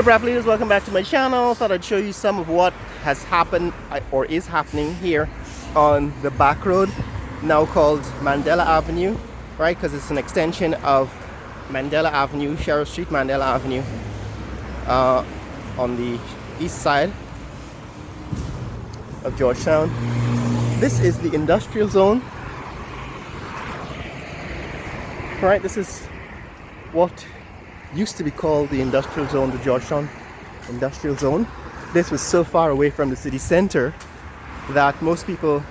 What up, rap leaders? Welcome back to my channel. Thought I'd show you some of what has happened or is happening here on the back road, now called Mandela Avenue, right? Because it's an extension of Mandela Avenue, Sheriff Street, Mandela Avenue, on the east side of Georgetown. This is the industrial zone, right? This is what used to be called the industrial zone, the Georgetown industrial zone. This was so far away from the city center that most people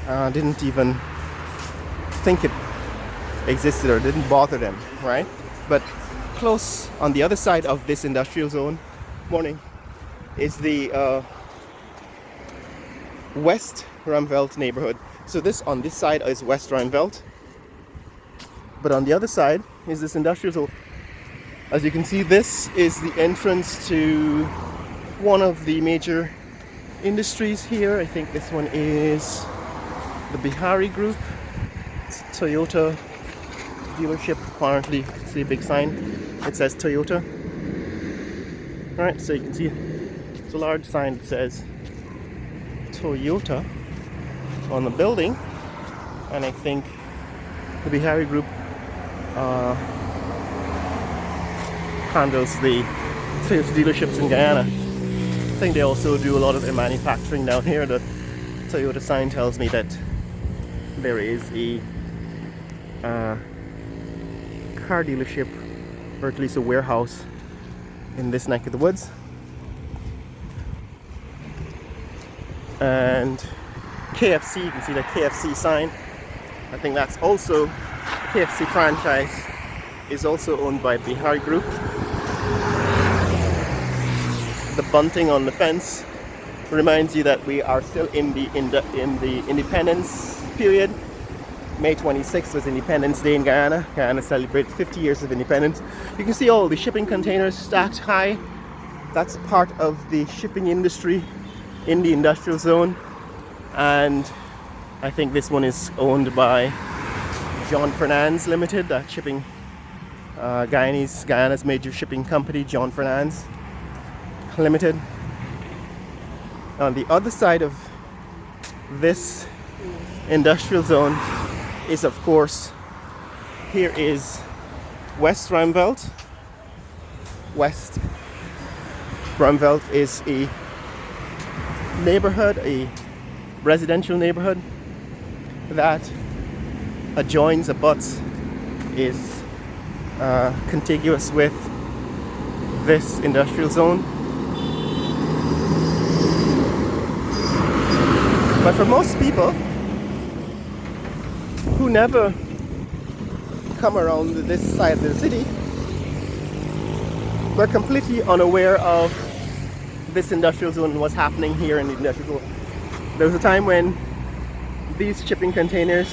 didn't even think it existed or didn't bother them, right? But close on the other side of this industrial zone, morning, is the West Ruimveldt neighborhood. So on this side is West Ruimveldt, but on the other side is this industrial zone. As you can see, this is the entrance to one of the major industries here. I think this one is the Bihari Group. It's a Toyota dealership. Apparently, see a big sign. It says Toyota. Alright, so you can see it's a large sign that says Toyota on the building, and I think the Bihari Group handles the Toyota dealerships in Guyana. I think they also do a lot of their manufacturing down here. The Toyota sign tells me that there is a car dealership, or at least a warehouse, in this neck of the woods. And KFC, you can see the KFC sign. I think that's also, the KFC franchise is also owned by Bihari Group. The bunting on the fence reminds you that we are still in the independence period. May 26th was Independence Day in Guyana. Guyana celebrated 50 years of independence. You can see all the shipping containers stacked high. That's part of the shipping industry in the industrial zone. And I think this one is owned by John Fernandez Limited, that shipping Guyana's major shipping company, John Fernandez Limited. On the other side of this industrial zone is, of course, here is West Ruimveldt. West Ruimveldt is a neighborhood, a residential neighborhood that abuts, is contiguous with this industrial zone. But for most people who never come around this side of the city, we're completely unaware of this industrial zone and what's happening here in the industrial zone. There was a time when these shipping containers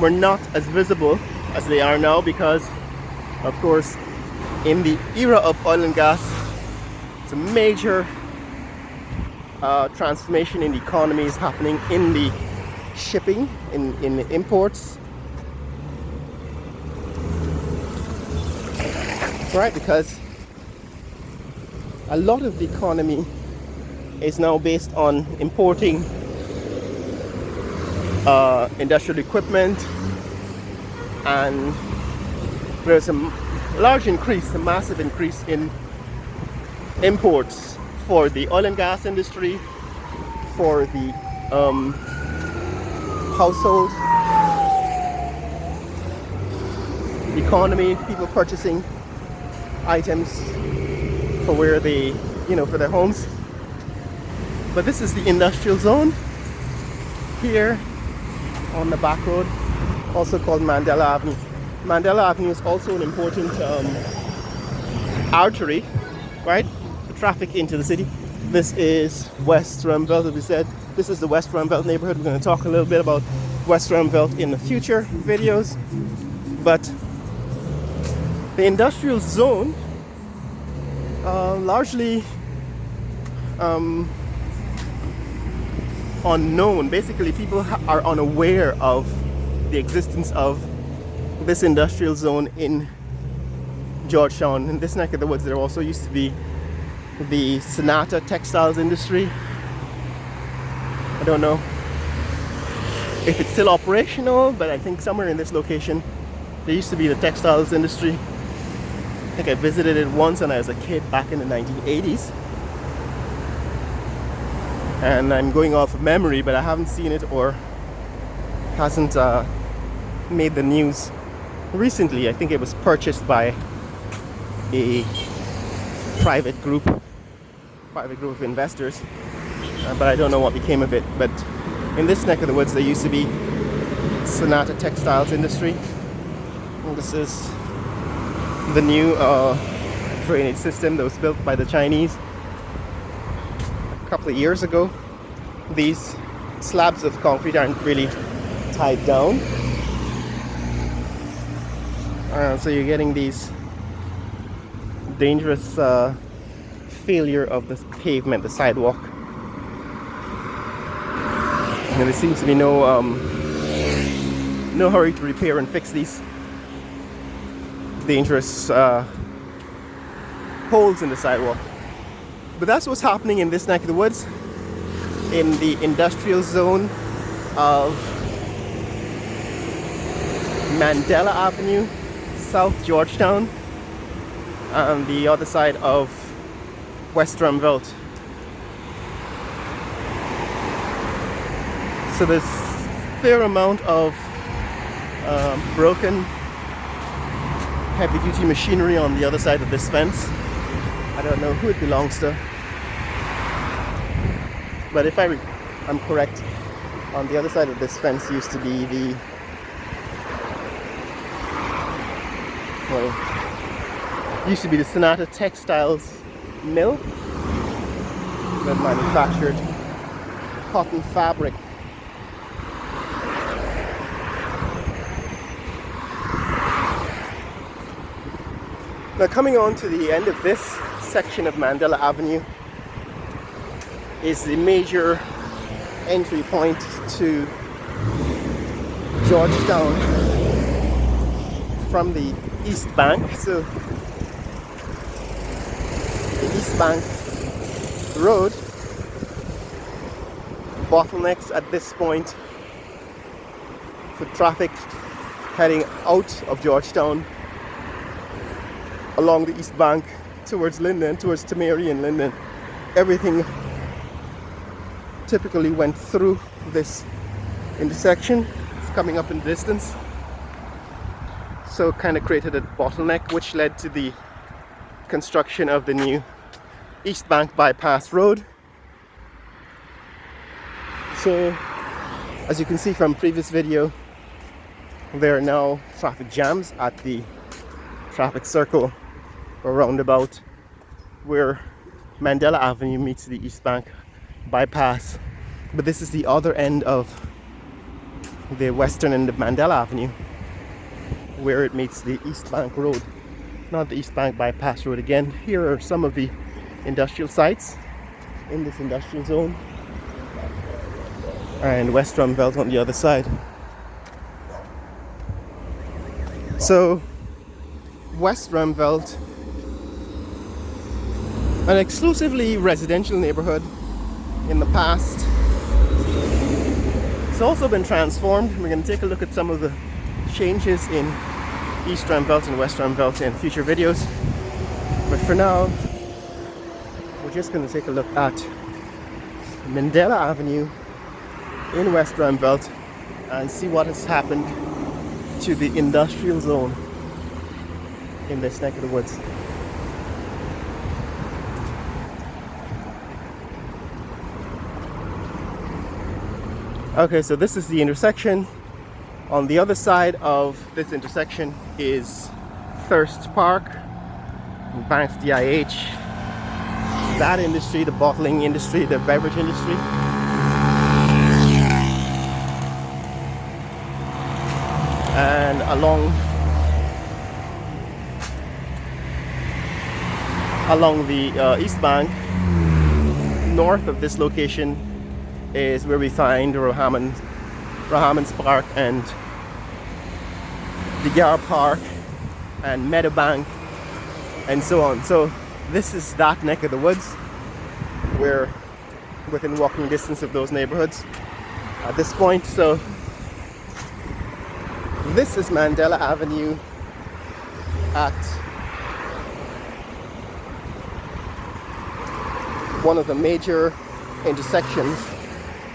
were not as visible as they are now because, of course, in the era of oil and gas, it's a major transformation in the economy is happening in the shipping, in the imports, right? Because a lot of the economy is now based on importing industrial equipment, and there's a large increase, a massive increase in imports for the oil and gas industry, for the household economy, people purchasing items for where they, for their homes. But this is the industrial zone here on the back road, also called Mandela Avenue. Mandela Avenue is also an important artery, right, for traffic into the city. This is West Ruimveldt, as we said. This is the West Ruimveldt neighborhood. We're going to talk a little bit about West Ruimveldt in the future videos. But the industrial zone, largely unknown. Basically, people are unaware of the existence of this industrial zone in Georgetown, in this neck of the woods, there also used to be the Sonata textiles industry. I don't know if it's still operational, but I think somewhere in this location there used to be the textiles industry. I think I visited it once when I was a kid back in the 1980s. And I'm going off of memory, but I haven't seen it or hasn't made the news recently. I think it was purchased by a private group of investors, but I don't know what became of it. But in this neck of the woods there used to be Sonata textiles industry. And this is the new drainage system that was built by the Chinese a couple of years ago. These slabs of concrete aren't really tied down, so you're getting these dangerous failure of the pavement, the sidewalk. And there seems to be no hurry to repair and fix these dangerous holes in the sidewalk. But that's what's happening in this neck of the woods, in the industrial zone of Mandela Avenue, South Georgetown, and the other side of West Ruimveldt. So there's a fair amount of broken heavy-duty machinery on the other side of this fence. I don't know who it belongs to, but if I'm correct, on the other side of this fence used to be the Sonata textiles mill that manufactured cotton fabric. Now, coming on to the end of this section of Mandela Avenue is the major entry point to Georgetown from the East Bank. So the East Bank Road bottlenecks at this point for traffic heading out of Georgetown along the East Bank towards Linden, towards Tamari and Linden. Everything typically went through this intersection. It's coming up in the distance. So it kind of created a bottleneck, which led to the construction of the new East Bank Bypass Road. So, as you can see from previous video, there are now traffic jams at the traffic circle or roundabout where Mandela Avenue meets the East Bank bypass. But this is the other end of the western end of Mandela Avenue, where it meets the East Bank Road, not the East Bank Bypass Road. Again, here are some of the industrial sites in this industrial zone, and West Ruimveldt on the other side. So West Ruimveldt, an exclusively residential neighborhood in the past, it's also been transformed. We're going to take a look at some of the changes in East Ruimveldt and West Ruimveldt in future videos, but for now we're just going to take a look at Mandela Avenue in West Ruimveldt and see what has happened to the industrial zone in this neck of the woods. Okay, so this is the intersection. On the other side of this intersection is Thirst Park, Banff DIH, that industry, the bottling industry, the beverage industry. And along the East Bank, north of this location, is where we find Rahaman's Park and the Gar Park and Meadowbank and so on. So this is that neck of the woods. We're within walking distance of those neighborhoods at this point. So this is Mandela Avenue at one of the major intersections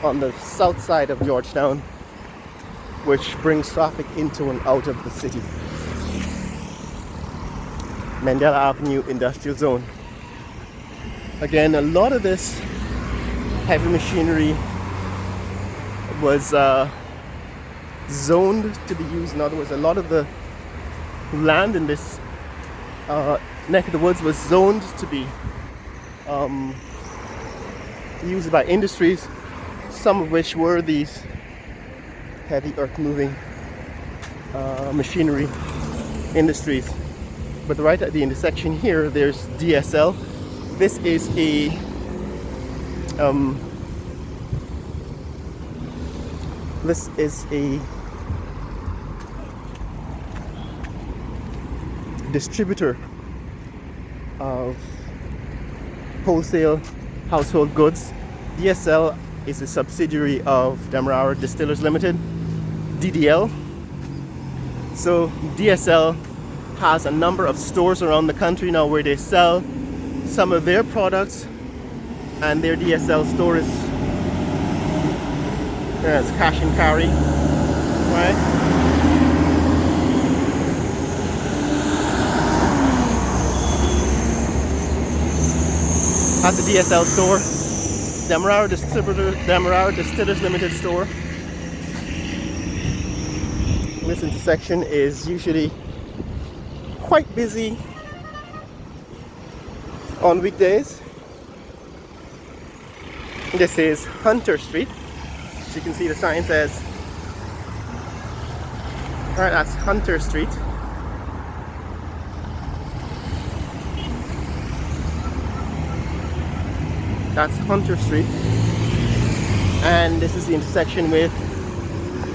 on the south side of Georgetown, which brings traffic into and out of the city. Mandela Avenue Industrial Zone. Again, a lot of this heavy machinery was zoned to be used. In other words, a lot of the land in this neck of the woods was zoned to be used by industries, some of which were these heavy earth moving machinery industries. But right at the intersection here, there's DSL. This is a distributor of wholesale household goods. DSL is a subsidiary of Demerara Distillers Limited, DDL. So DSL has a number of stores around the country now where they sell some of their products, and their DSL store is cash and carry, right? At the DSL store, Demerara Distillers Limited store. This intersection is usually quite busy on weekdays. This is Hunter Street. As you can see, the sign says, alright, that's Hunter Street. That's Hunter Street. And this is the intersection with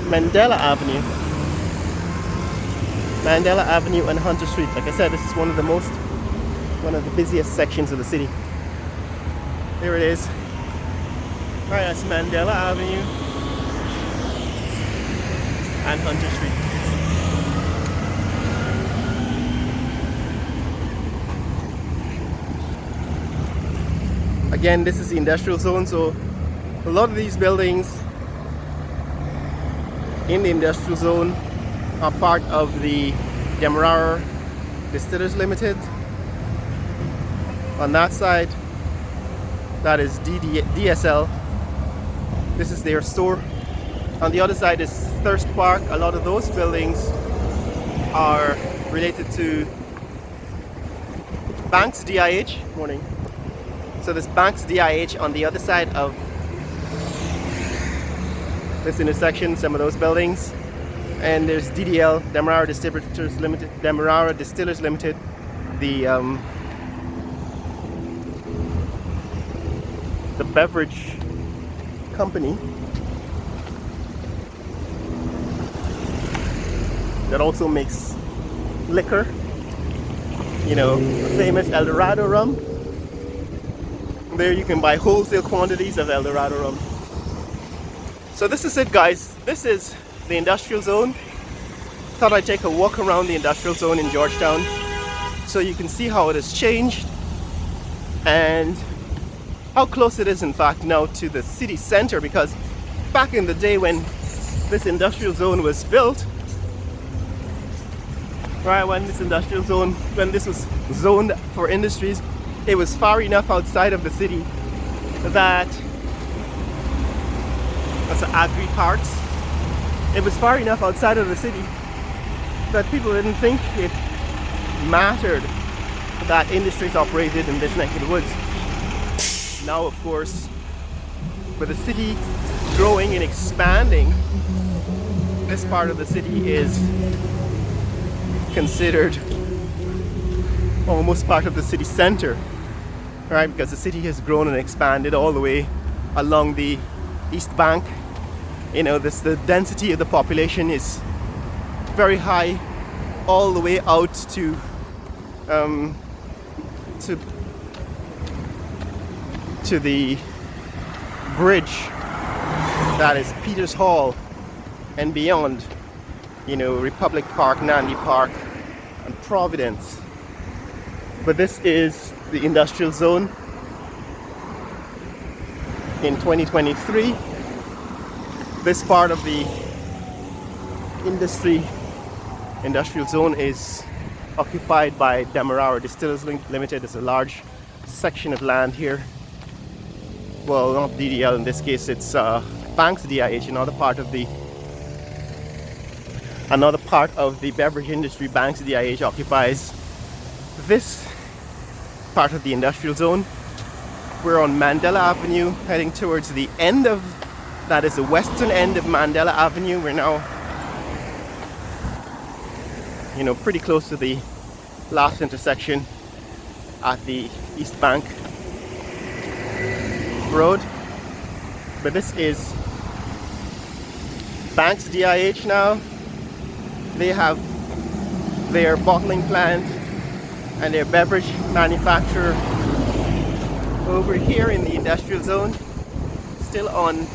Mandela Avenue. Mandela Avenue and Hunter Street. Like I said, this is one of the busiest sections of the city. There it is. Alright, that's Mandela Avenue and Hunter Street. Again, this is the industrial zone, so a lot of these buildings in the industrial zone are part of the Demerara Distillers Limited. On that side, that is DSL. This is their store. On the other side is Thirst Park. A lot of those buildings are related to Banks DIH. Morning. So there's Banks DIH on the other side of this intersection, some of those buildings. And there's DDL, Demerara Distillers Limited, Demerara Distillers Limited, the beverage company that also makes liquor, you know, famous El Dorado rum. There you can buy wholesale quantities of El Dorado rum. So this is it, guys. This is the industrial zone. Thought I'd take a walk around the industrial zone in Georgetown so you can see how it has changed and how close it is in fact now to the city center, because back in the day when this industrial zone was built, right, when this was zoned for industries, it was far enough outside of the city that, that's the agri parts, it was far enough outside of the city that people didn't think it mattered that industries operated in this neck of the woods. Now, of course, with the city growing and expanding, this part of the city is considered almost part of the city center, right? Because the city has grown and expanded all the way along the East Bank. You know, the density of the population is very high all the way out to to the bridge that is Peters Hall and beyond, you know, Republic Park, Nandi Park, and Providence. But this is the industrial zone in 2023. This part of the industrial zone is occupied by Demerara Distillers Limited. It's a large section of land here. Well, not DDL in this case, it's Banks DIH, another part of the beverage industry. Banks DIH occupies this part of the industrial zone. We're on Mandela Avenue, heading towards the end of, that is the western end of Mandela Avenue. We're now, you know, pretty close to the last intersection at the East Bank Road. But this is Banks DIH now. They have their bottling plant and their beverage manufacturer over here in the industrial zone, still on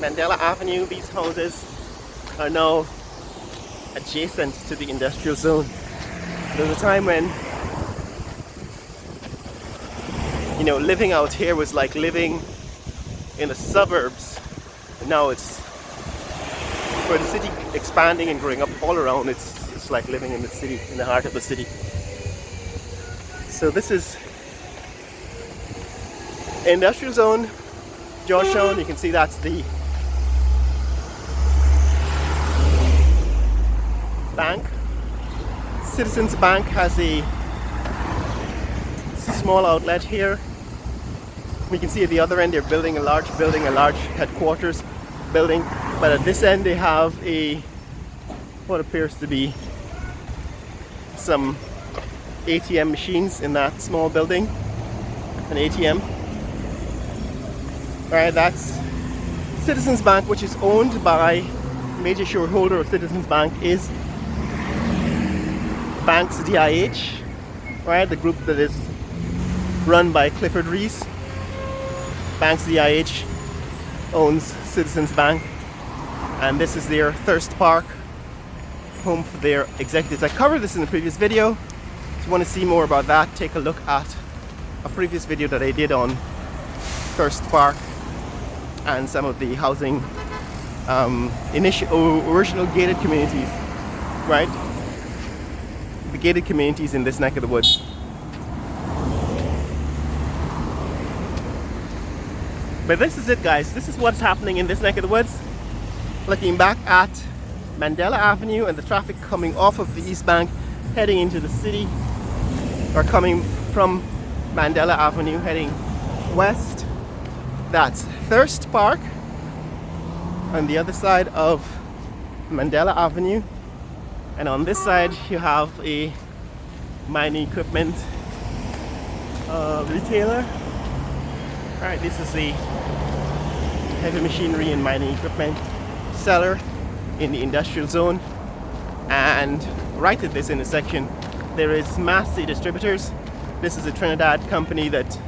Mandela Avenue. These houses are now adjacent to the industrial zone. There was a time when, you know, living out here was like living in the suburbs. And now it's, for the city expanding and growing up all around, it's like living in the city, in the heart of the city. So this is industrial zone, Georgetown. You can see that's the bank. Citizens Bank has a small outlet here. We can see at the other end they're building a large headquarters building, but at this end they have what appears to be some ATM machines in that small building, an ATM. Alright, that's Citizens Bank, which is owned by, major shareholder of Citizens Bank is Banks DIH, right? The group that is run by Clifford Rees. Banks DIH owns Citizens Bank, and this is their Thirst Park, home for their executives. I covered this in a previous video. If you want to see more about that, take a look at a previous video that I did on Thirst Park and some of the housing original gated communities, right? The gated communities in this neck of the woods. But this is it, guys. This is what's happening in this neck of the woods. Looking back at Mandela Avenue and the traffic coming off of the East Bank heading into the city, or coming from Mandela Avenue heading west. That's Thirst Park on the other side of Mandela Avenue, and on this side you have a mining equipment retailer. Alright, this is the heavy machinery and mining equipment seller in the industrial zone, and right at this intersection there is Massey Distributors. This is a Trinidad company that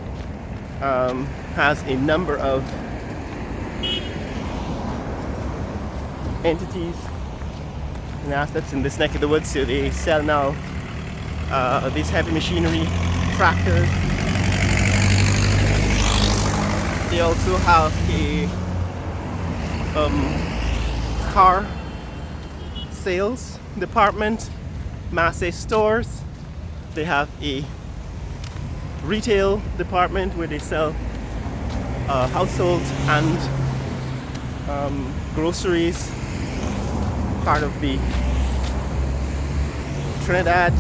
has a number of entities and assets in this neck of the woods. So they sell now these heavy machinery, tractors. They also have a car sales department, Massey Stores. They have a retail department where they sell household and groceries, part of the Trinidad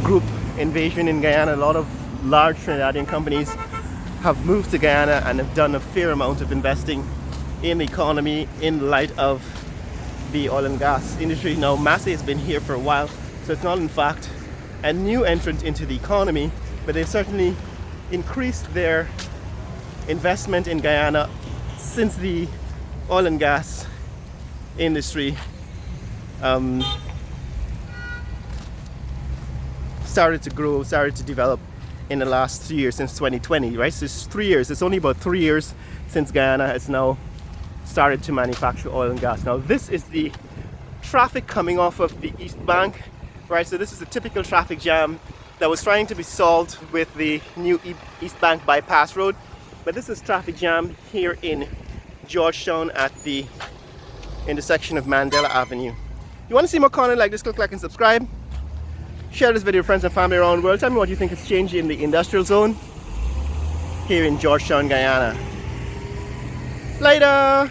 group invasion in Guyana. A lot of large Trinidadian companies have moved to Guyana and have done a fair amount of investing in the economy in light of the oil and gas industry. Now, Massey has been here for a while, so it's not in fact a new entrant into the economy, but they've certainly increased their investment in Guyana since the oil and gas industry started to grow, started to develop in the last 3 years since 2020, right? So it's 3 years. It's only about 3 years since Guyana has now started to manufacture oil and gas. Now this is the traffic coming off of the East Bank, right? So this is a typical traffic jam that was trying to be solved with the new East Bank bypass road. But this is traffic jam here in Georgetown at the intersection of Mandela Avenue. You want to see more content like this, click like and subscribe. Share this video with friends and family around the world. Tell me what you think has changed in the industrial zone here in Georgetown, Guyana. Later!